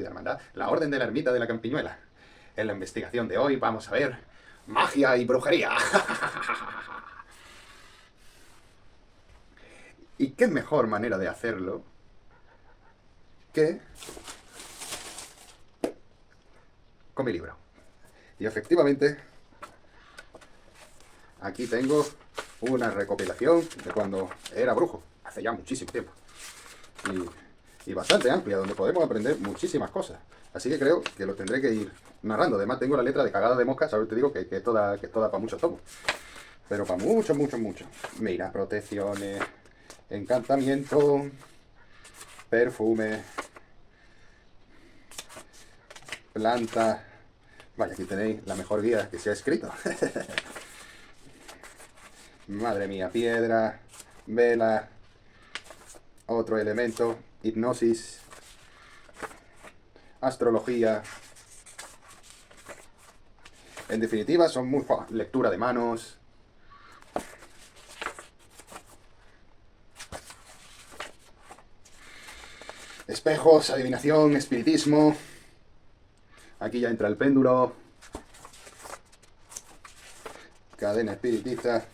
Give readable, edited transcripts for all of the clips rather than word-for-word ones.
de hermandad, la Orden de la Ermita de la Campiñuela. En la investigación de hoy vamos a ver magia y brujería. ¿Y qué mejor manera de hacerlo que con mi libro? Y efectivamente, aquí tengo una recopilación de cuando era brujo, hace ya muchísimo tiempo. Y bastante amplia, donde podemos aprender muchísimas cosas. Así que creo que lo tendré que ir narrando. Además tengo la letra de cagada de mosca, ¿sabes? Te digo que es toda para muchos tomos. Pero para muchos, muchos, muchos. Mira, protecciones, encantamiento, perfume, plantas. Vaya, aquí tenéis la mejor guía que se ha escrito. Madre mía, piedra, vela, otro elemento, hipnosis, astrología. En definitiva, son muy... lectura de manos. Espejos, adivinación, espiritismo. Aquí ya entra el péndulo. Cadena espiritista.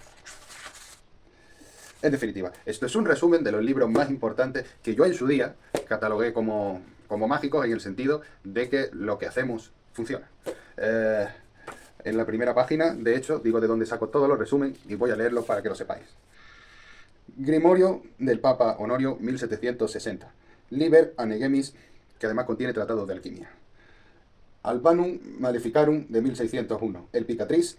En definitiva, esto es un resumen de los libros más importantes que yo en su día catalogué como mágicos, en el sentido de que lo que hacemos funciona. En la primera página, de hecho, digo de dónde saco todos los resumen y voy a leerlos para que lo sepáis. Grimorio del Papa Honorio, 1760. Liber Anegemis, que además contiene tratados de alquimia. Albanum Maleficarum, de 1601. El Picatriz.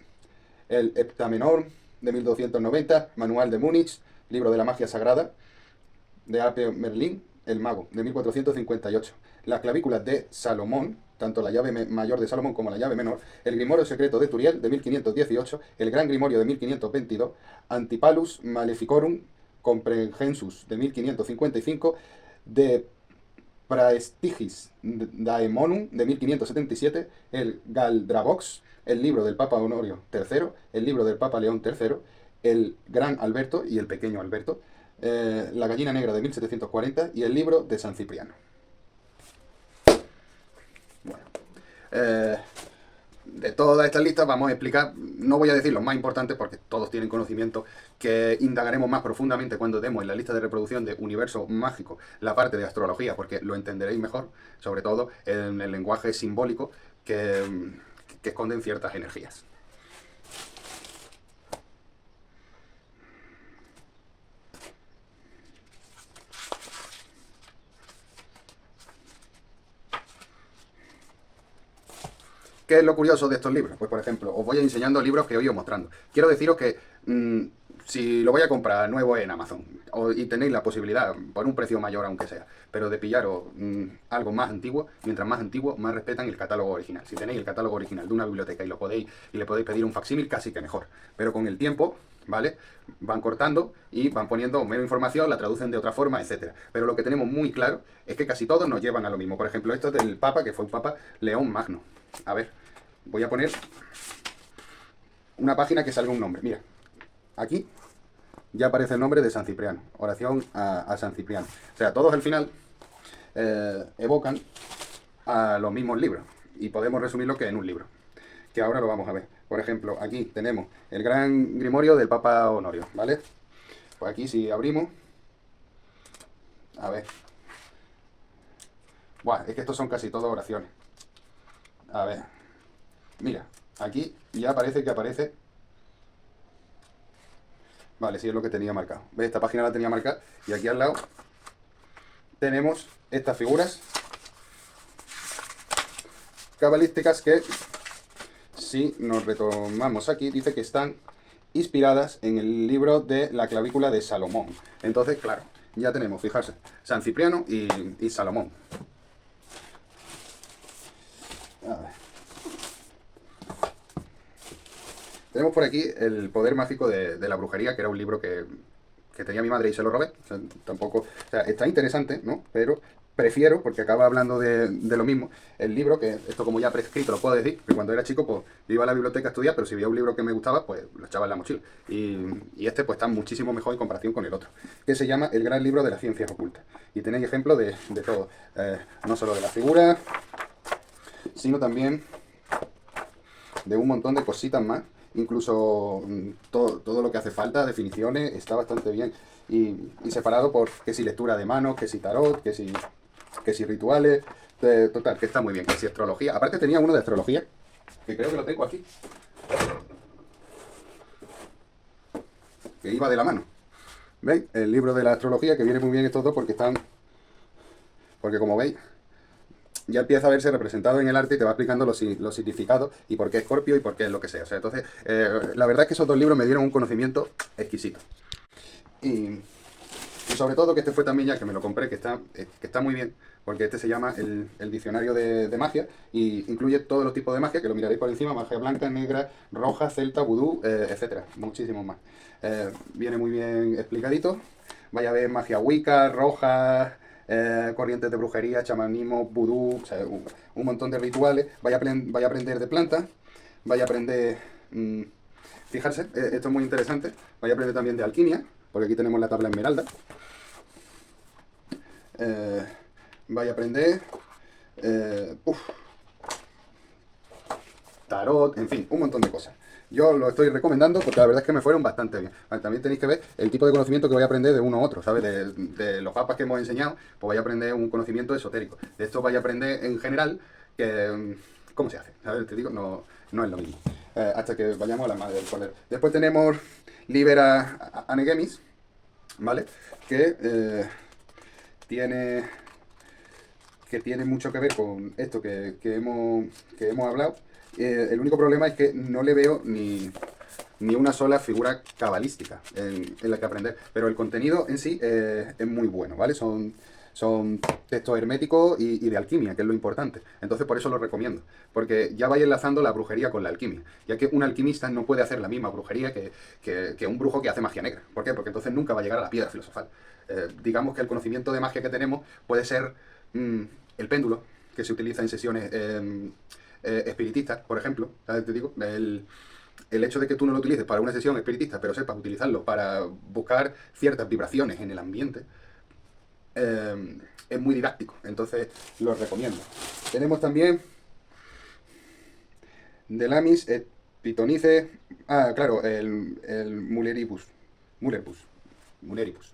El Heptamenor, de 1290. Manual de Múnich, libro de la magia sagrada, de A.P. Merlin, el mago, de 1458. Las clavículas de Salomón, tanto la llave mayor de Salomón como la llave menor. El Grimorio secreto de Turiel, de 1518. El Gran Grimorio, de 1522. Antipalus Maleficorum Comprehensus, de 1555. De Praestigis Daemonum, de 1577. El Galdravox, el libro del Papa Honorio III. El libro del Papa León III. El Gran Alberto y el Pequeño Alberto. La Gallina Negra, de 1740. Y el libro de San Cipriano. Bueno, de todas estas listas vamos a explicar, no voy a decir los más importantes porque todos tienen conocimiento, que indagaremos más profundamente cuando demos en la lista de reproducción de Universo Mágico la parte de astrología, porque lo entenderéis mejor, sobre todo en el lenguaje simbólico que esconden ciertas energías. ¿Qué es lo curioso de estos libros? Pues, por ejemplo, os voy enseñando libros que os he ido mostrando. Quiero deciros que si lo voy a comprar nuevo en Amazon y tenéis la posibilidad, por un precio mayor aunque sea, pero de pillaros algo más antiguo, mientras más antiguo, más respetan el catálogo original. Si tenéis el catálogo original de una biblioteca y le podéis pedir un facsímil, casi que mejor. Pero con el tiempo, ¿vale? Van cortando y van poniendo menos información, la traducen de otra forma, etcétera. Pero lo que tenemos muy claro es que casi todos nos llevan a lo mismo. Por ejemplo, esto es del Papa, que fue un Papa León Magno. A ver, voy a poner una página que salga un nombre. Mira, aquí ya aparece el nombre de San Cipriano. Oración a San Cipriano. O sea, todos al final evocan a los mismos libros. Y podemos resumirlo que en un libro, que ahora lo vamos a ver. Por ejemplo, aquí tenemos el Gran Grimorio del Papa Honorio, ¿vale? Pues aquí si abrimos, a ver. Buah, es que estos son casi todas oraciones. A ver, mira, aquí ya parece que aparece. Vale, sí es lo que tenía marcado. ¿Ves? Esta página la tenía marcada. Y aquí al lado tenemos estas figuras cabalísticas que, si nos retomamos aquí, dice que están inspiradas en el libro de la clavícula de Salomón. Entonces, claro, ya tenemos, fijarse, San Cipriano y Salomón. A ver. Tenemos por aquí El poder mágico de la brujería, que era un libro que tenía mi madre y se lo robé. O sea, tampoco... O sea, está interesante, ¿no? Pero prefiero, porque acaba hablando de lo mismo, el libro, que esto como ya prescrito lo puedo decir, que cuando era chico pues iba a la biblioteca a estudiar, pero si veía un libro que me gustaba, pues lo echaba en la mochila. Y este pues está muchísimo mejor en comparación con el otro, que se llama El gran libro de las ciencias ocultas. Y tenéis ejemplos de todo, no solo de la figura, sino también de un montón de cositas más. Incluso todo lo que hace falta, definiciones, está bastante bien. Y separado por que si lectura de manos, que si tarot, que si rituales. Total, que está muy bien. Que si astrología. Aparte tenía uno de astrología, que creo que lo tengo aquí, que iba de la mano. ¿Veis? El libro de la astrología, que viene muy bien estos dos porque están... Porque como veis, ya empieza a verse representado en el arte y te va explicando los significados y por qué Escorpio y por qué es lo que sea. O sea, entonces, la verdad es que esos dos libros me dieron un conocimiento exquisito. Y sobre todo que este fue también ya que me lo compré, que está muy bien, porque este se llama el diccionario de magia y incluye todos los tipos de magia, que lo miraréis por encima: magia blanca, negra, roja, celta, vudú, etcétera, muchísimos más. Viene muy bien explicadito. Vaya a ver magia wicca, roja, corrientes de brujería, chamanismo, vudú, o sea, un montón de rituales. Vaya a aprender de plantas, vaya a aprender... fijarse, esto es muy interesante. Vaya a aprender también de alquimia, porque aquí tenemos la tabla esmeralda. Vaya a aprender tarot, en fin, un montón de cosas. Yo lo estoy recomendando porque la verdad es que me fueron bastante bien. También tenéis que ver el tipo de conocimiento que voy a aprender de uno u otro, ¿sabes? De los mapas que hemos enseñado, pues voy a aprender un conocimiento esotérico. De esto voy a aprender en general que cómo se hace, ¿sabes? Te digo, no es lo mismo. Hasta que vayamos a la madre del cordero. Después tenemos Libera Anegemis, ¿vale? Tiene que tiene mucho que ver con esto que hemos hablado. El único problema es que no le veo ni una sola figura cabalística en la que aprender. Pero el contenido en sí es muy bueno, ¿vale? Son textos herméticos y de alquimia, que es lo importante. Entonces por eso lo recomiendo. Porque ya vais enlazando la brujería con la alquimia. Ya que un alquimista no puede hacer la misma brujería que un brujo que hace magia negra. ¿Por qué? Porque entonces nunca va a llegar a la piedra filosofal. Digamos que el conocimiento de magia que tenemos puede ser el péndulo, que se utiliza en sesiones espiritistas, por ejemplo. ¿Sabes? Te digo, el hecho de que tú no lo utilices para una sesión espiritista, pero sepas utilizarlo para buscar ciertas vibraciones en el ambiente, es muy didáctico. Entonces lo recomiendo. Tenemos también Delamis et Pitonice. Ah, claro, el Muleribus. Muleribus.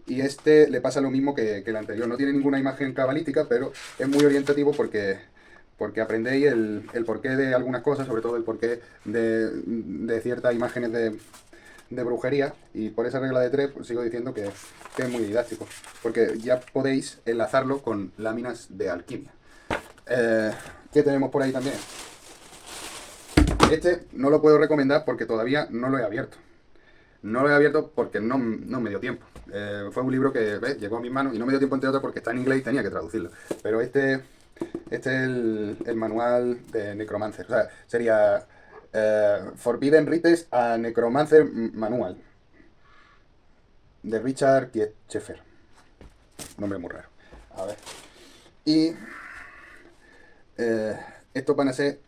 Y este le pasa lo mismo que el anterior. No tiene ninguna imagen cabalística, pero es muy orientativo porque aprendéis el porqué de algunas cosas, sobre todo el porqué de ciertas imágenes de brujería. Y por esa regla de tres, pues, sigo diciendo que es muy didáctico, porque ya podéis enlazarlo con láminas de alquimia. ¿Qué tenemos por ahí también? Este no lo puedo recomendar porque todavía no lo he abierto. No lo he abierto porque no me dio tiempo. Fue un libro que llegó a mis manos y no me dio tiempo, entre otras, porque está en inglés y tenía que traducirlo. Pero este es el manual de Necromancer. O sea, sería Forbidden Rites a Necromancer Manual, de Richard Kietchefer. Nombre muy raro. A ver. Y estos van a ser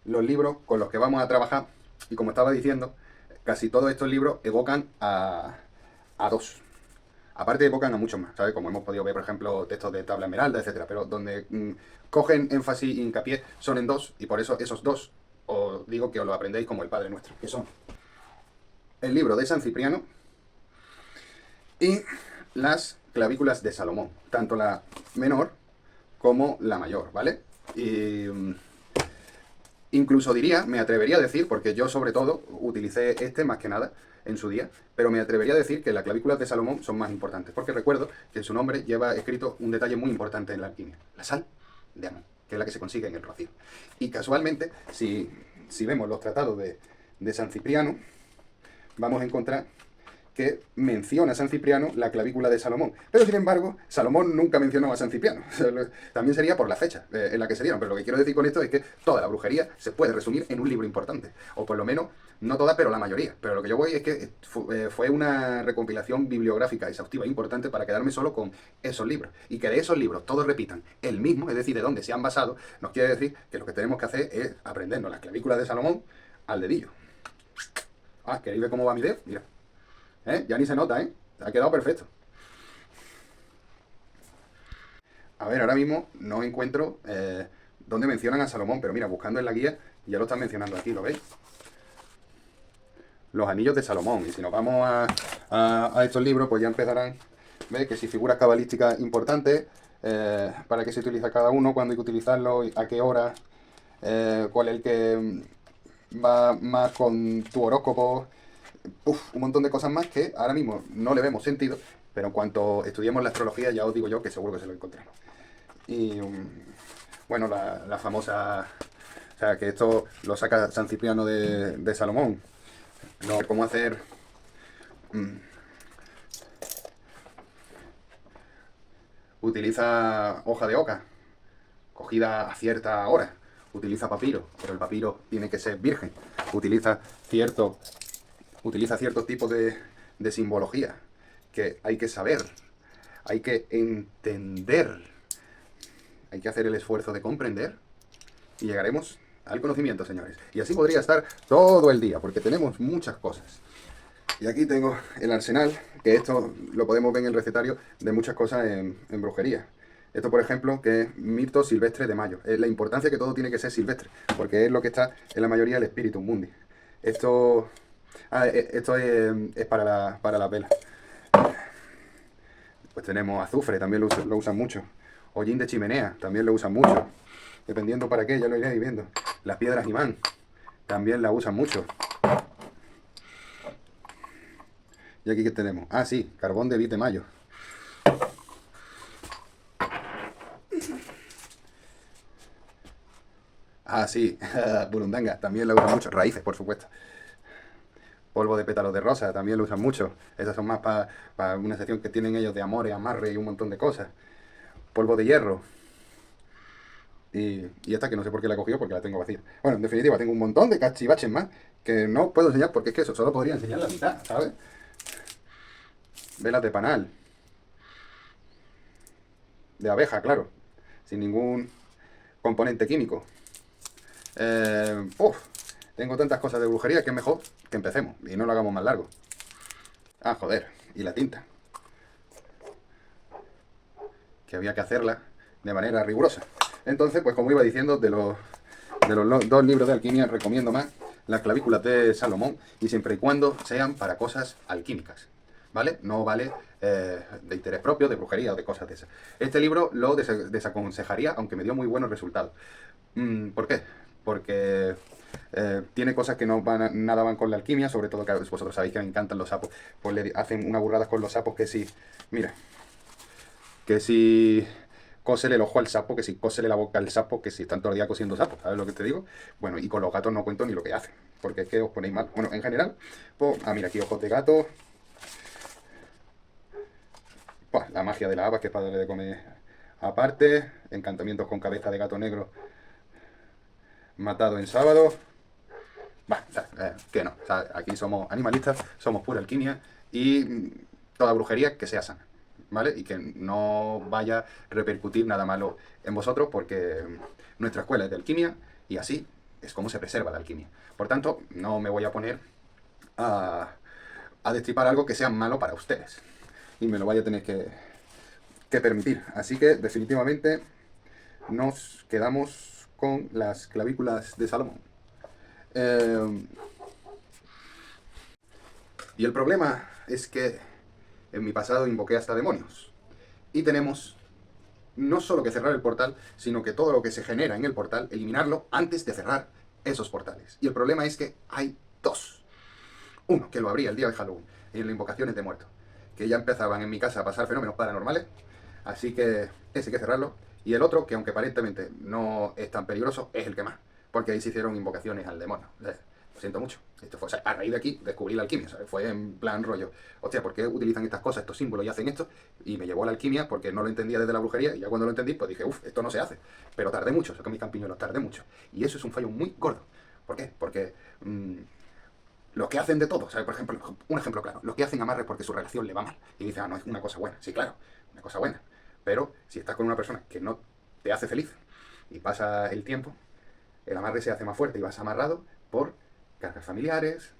los libros con los que vamos a trabajar. Y como estaba diciendo, casi todos estos libros evocan a dos. Aparte evocan a muchos más, ¿sabes? Como hemos podido ver, por ejemplo, textos de tabla esmeralda, etcétera. Pero donde cogen énfasis y hincapié son en dos. Y por eso esos dos os digo que os lo aprendéis como el Padre Nuestro. Que son el libro de San Cipriano y las clavículas de Salomón. Tanto la menor como la mayor, ¿vale? Y... incluso diría, me atrevería a decir, porque yo sobre todo utilicé este más que nada en su día, pero me atrevería a decir que las clavículas de Salomón son más importantes, porque recuerdo que en su nombre lleva escrito un detalle muy importante en la alquimia: la sal de Amón, que es la que se consigue en el rocío. Y casualmente, si vemos los tratados de San Cipriano, vamos a encontrar que menciona a San Cipriano la clavícula de Salomón. Pero sin embargo, Salomón nunca mencionó a San Cipriano. También sería por la fecha en la que se dieron. Pero lo que quiero decir con esto es que toda la brujería se puede resumir en un libro importante. O por lo menos, no toda, pero la mayoría. Pero lo que yo voy es que fue una recopilación bibliográfica exhaustiva e importante para quedarme solo con esos libros. Y que de esos libros todos repitan el mismo, es decir, de dónde se han basado, nos quiere decir que lo que tenemos que hacer es aprendernos las clavículas de Salomón al dedillo. Ah, ¿queréis ver cómo va mi dedo? Mira. Ya ni se nota, ha quedado perfecto. A ver, ahora mismo no encuentro dónde mencionan a Salomón, pero mira, buscando en la guía ya lo están mencionando aquí, ¿lo veis? Los anillos de Salomón. Y si nos vamos a estos libros, pues ya empezarán, ¿veis? Que si figuras cabalísticas importantes, para qué se utiliza cada uno, cuándo hay que utilizarlo, a qué hora, cuál es el que va más con tu horóscopo. Un montón de cosas más que ahora mismo no le vemos sentido, pero en cuanto estudiemos la astrología ya os digo yo que seguro que se lo encontramos. Y bueno, la famosa, o sea, que esto lo saca San Cipriano de Salomón, no, cómo hacer utiliza hoja de oca cogida a cierta hora, utiliza papiro, pero el papiro tiene que ser virgen, utiliza ciertos tipos de simbología que hay que saber, hay que entender, hay que hacer el esfuerzo de comprender y llegaremos al conocimiento, señores. Y así podría estar todo el día, porque tenemos muchas cosas. Y aquí tengo el arsenal, que esto lo podemos ver en el recetario de muchas cosas en brujería. Esto, por ejemplo, que es mirto silvestre de mayo. La importancia que todo tiene que ser silvestre, porque es lo que está en la mayoría del Spiritum Mundi. Esto es para la vela. Pues tenemos azufre, también lo usan mucho. Hollín de chimenea, también lo usan mucho. Dependiendo para qué, ya lo iréis viendo. Las piedras imán, también la usan mucho. ¿Y aquí qué tenemos? Ah, sí, carbón de vid de mayo. Ah, sí, burundanga, también la usan mucho. Raíces, por supuesto. Polvo de pétalos de rosa, también lo usan mucho. Esas son más para una sección que tienen ellos de amores, amarre y un montón de cosas. Polvo de hierro. Y esta que no sé por qué la he cogido porque la tengo vacía. Bueno, en definitiva, tengo un montón de cachivaches más que no puedo enseñar porque es que eso solo podría enseñar la mitad, ¿sabes? Velas de panal. De abeja, claro. Sin ningún componente químico. Tengo tantas cosas de brujería que es mejor que empecemos y no lo hagamos más largo. Ah, joder. Y la tinta. Que había que hacerla de manera rigurosa. Entonces, pues como iba diciendo, de los dos libros de alquimia recomiendo más las clavículas de Salomón y siempre y cuando sean para cosas alquímicas, ¿vale? No vale de interés propio, de brujería o de cosas de esas. Este libro lo desaconsejaría, aunque me dio muy buenos resultados. ¿Por qué? Porque tiene cosas que nada van con la alquimia, sobre todo que vosotros sabéis que me encantan los sapos, pues le hacen unas burradas con los sapos que sí, mira, que si cósele el ojo al sapo, que si cósele la boca al sapo, que si están todo el día cosiendo sapos, ¿sabes lo que te digo? Bueno, y con los gatos no cuento ni lo que hacen, porque es que os ponéis mal. Bueno, en general, pues, mira, aquí ojos de gato, pues, la magia de la haba, que es para darle de comer aparte, encantamientos con cabeza de gato negro matado en sábado. Que no, o sea, aquí somos animalistas, somos pura alquimia y toda brujería que sea sana, ¿vale? Y que no vaya a repercutir nada malo en vosotros porque nuestra escuela es de alquimia y así es como se preserva la alquimia. Por tanto, no me voy a poner a destripar algo que sea malo para ustedes y me lo vaya a tener que permitir. Así que definitivamente nos quedamos con las clavículas de Salomón. Y el problema es que en mi pasado invoqué hasta demonios. Y tenemos no solo que cerrar el portal, sino que todo lo que se genera en el portal, eliminarlo antes de cerrar esos portales. Y el problema es que hay dos. Uno, que lo abría el día de Halloween, en las invocaciones de muertos, que ya empezaban en mi casa a pasar fenómenos paranormales, así que ese hay que cerrarlo. Y el otro, que aunque aparentemente no es tan peligroso, es el que más, porque ahí se hicieron invocaciones al demonio. lo siento mucho. Esto fue, o sea, a raíz de aquí descubrí la alquimia, ¿sabes? Fue en plan rollo, hostia, ¿por qué utilizan estas cosas, estos símbolos y hacen esto? Y me llevó a la alquimia porque no lo entendía desde la brujería y ya cuando lo entendí, pues dije, uff, esto no se hace. Pero tardé mucho, saqué mis campiñuelos, tardé mucho. Y eso es un fallo muy gordo. ¿Por qué? Porque los que hacen de todo, ¿sabes? Por ejemplo, un ejemplo claro, los que hacen amarres porque su relación le va mal y dicen, ah, no, es una cosa buena. Sí, claro, una cosa buena. Pero si estás con una persona que no te hace feliz y pasa el tiempo, el amarre se hace más fuerte y vas amarrado por cargas familiares,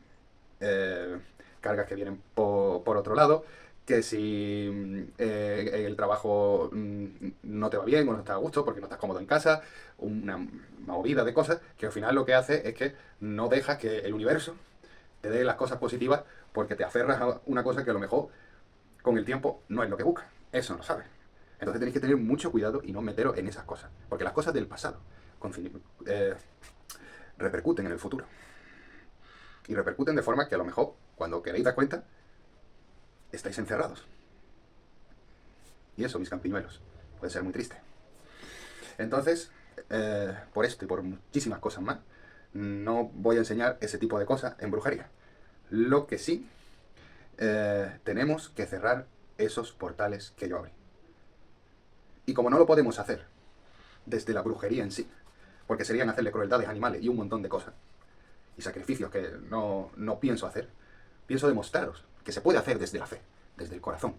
cargas que vienen por otro lado, que si el trabajo no te va bien o no estás a gusto porque no estás cómodo en casa, una movida de cosas que al final lo que hace es que no dejas que el universo te dé las cosas positivas porque te aferras a una cosa que a lo mejor con el tiempo no es lo que buscas. Eso no lo sabes. Entonces tenéis que tener mucho cuidado y no meteros en esas cosas. Porque las cosas del pasado repercuten en el futuro. Y repercuten de forma que a lo mejor, cuando queréis dar cuenta, estáis encerrados. Y eso, mis campiñuelos, puede ser muy triste. Entonces, por esto y por muchísimas cosas más, no voy a enseñar ese tipo de cosas en brujería. Lo que sí, tenemos que cerrar esos portales que yo abrí. Y como no lo podemos hacer desde la brujería en sí, porque serían hacerle crueldades a animales y un montón de cosas, y sacrificios que no pienso hacer, pienso demostraros que se puede hacer desde la fe, desde el corazón,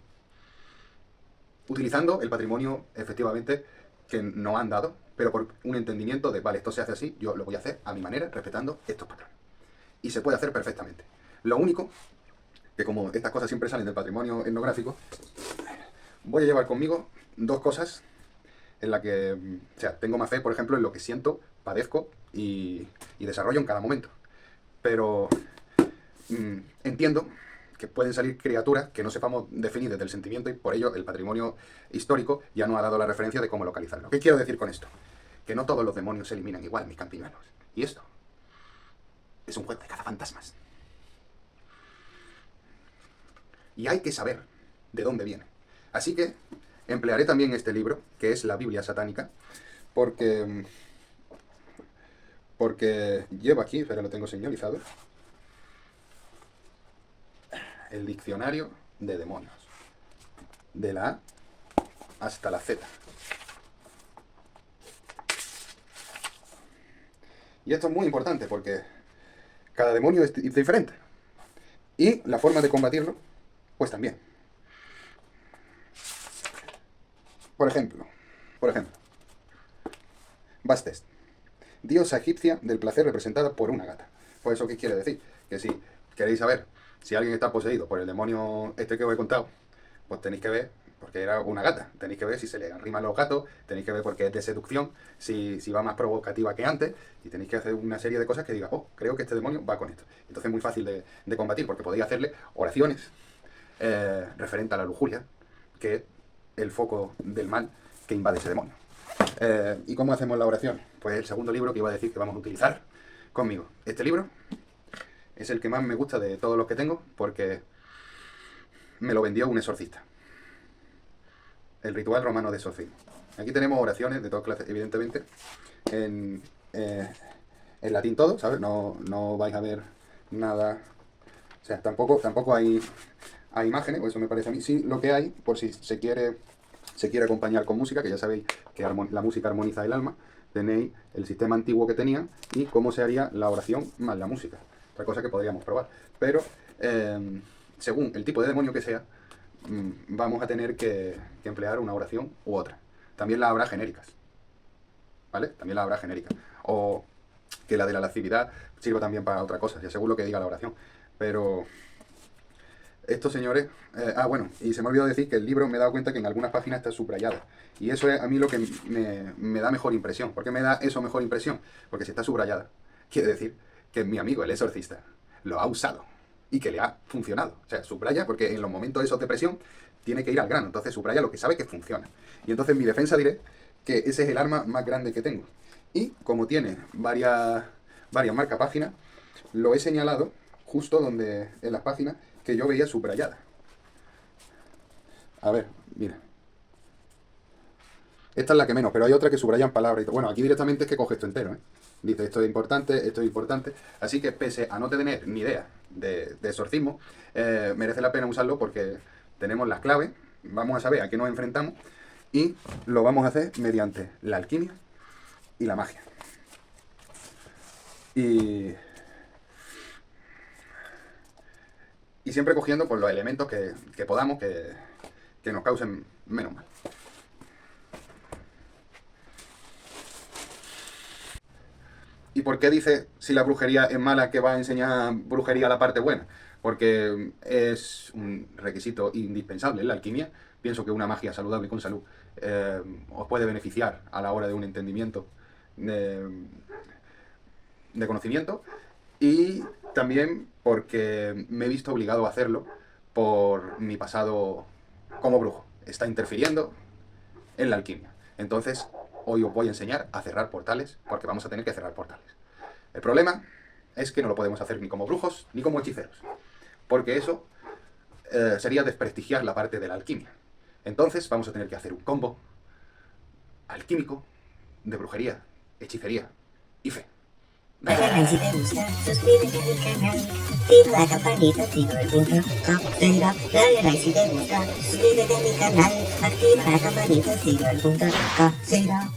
utilizando el patrimonio, efectivamente, que nos han dado, pero por un entendimiento de, vale, esto se hace así, yo lo voy a hacer a mi manera, respetando estos patrones. Y se puede hacer perfectamente. Lo único, que como estas cosas siempre salen del patrimonio etnográfico, voy a llevar conmigo dos cosas en las que, o sea, tengo más fe, por ejemplo, en lo que siento, padezco y desarrollo en cada momento. Pero entiendo que pueden salir criaturas que no sepamos definir desde el sentimiento y por ello el patrimonio histórico ya nos ha dado la referencia de cómo localizarlo. ¿Qué quiero decir con esto? Que no todos los demonios se eliminan igual, mis campiñuelos. Y esto es un juego de cazafantasmas. Y hay que saber de dónde viene. Así que emplearé también este libro, que es la Biblia satánica, porque llevo aquí, pero lo tengo señalizado, el diccionario de demonios, de la A hasta la Z. Y esto es muy importante porque cada demonio es diferente. Y la forma de combatirlo, pues también. Por ejemplo, Bastet, diosa egipcia del placer representada por una gata. Pues eso, ¿qué quiere decir? Que si queréis saber si alguien está poseído por el demonio este que os he contado, pues tenéis que ver, porque era una gata, tenéis que ver si se le arriman los gatos, tenéis que ver porque es de seducción, si va más provocativa que antes, y tenéis que hacer una serie de cosas que diga, oh, creo que este demonio va con esto. Entonces es muy fácil de combatir, porque podéis hacerle oraciones referente a la lujuria, que es el foco del mal que invade ese demonio. ¿Y cómo hacemos la oración? Pues el segundo libro que iba a decir que vamos a utilizar conmigo. Este libro es el que más me gusta de todos los que tengo porque me lo vendió un exorcista. El ritual romano de exorcismo. Aquí tenemos oraciones de todas clases, evidentemente, en latín todo, ¿sabes? No vais a ver nada. O sea, tampoco hay imágenes, o eso me parece a mí. Sí, lo que hay, por si se quiere acompañar con música, que ya sabéis que la música armoniza el alma, tenéis el sistema antiguo que tenían y cómo se haría la oración más la música. Otra cosa que podríamos probar. Pero, según el tipo de demonio que sea, vamos a tener que emplear una oración u otra. También la habrá genéricas. ¿Vale? También la habrá genérica. O que la de la lascividad sirva también para otra cosa, ya según lo que diga la oración. Pero estos señores... bueno, y se me olvidó decir que el libro me he dado cuenta que en algunas páginas está subrayado. Y eso es a mí lo que me da mejor impresión. ¿Por qué me da eso mejor impresión? Porque si está subrayada, quiere decir que mi amigo, el exorcista, lo ha usado y que le ha funcionado. O sea, subraya porque en los momentos esos de presión tiene que ir al grano. Entonces subraya lo que sabe que funciona. Y entonces en mi defensa diré que ese es el arma más grande que tengo. Y como tiene varias marcapáginas, lo he señalado justo donde en las páginas que yo veía subrayada. A ver, mira. Esta es la que menos, pero hay otra que subrayan palabras y todo. Bueno, aquí directamente es que coge esto entero, ¿eh? Dice, esto es importante, esto es importante. Así que pese a no tener ni idea de exorcismo, merece la pena usarlo porque tenemos las claves, vamos a saber a qué nos enfrentamos y lo vamos a hacer mediante la alquimia y la magia. Y siempre cogiendo pues, los elementos que podamos que nos causen menos mal. ¿Y por qué dice si la brujería es mala que va a enseñar brujería la parte buena? Porque es un requisito indispensable en la alquimia. Pienso que una magia saludable con salud os puede beneficiar a la hora de un entendimiento de conocimiento. Y también porque me he visto obligado a hacerlo por mi pasado como brujo. Está interfiriendo en la alquimia. Entonces, hoy os voy a enseñar a cerrar portales, porque vamos a tener que cerrar portales. El problema es que no lo podemos hacer ni como brujos ni como hechiceros, porque eso sería desprestigiar la parte de la alquimia. Entonces vamos a tener que hacer un combo alquímico de brujería, hechicería y fe. Dale like si te gusta, suscríbete al canal, activa la campanita, activa el punto, captura. Dale like si te gusta, suscríbete a mi canal, activa la campanita, activa el punto, captura.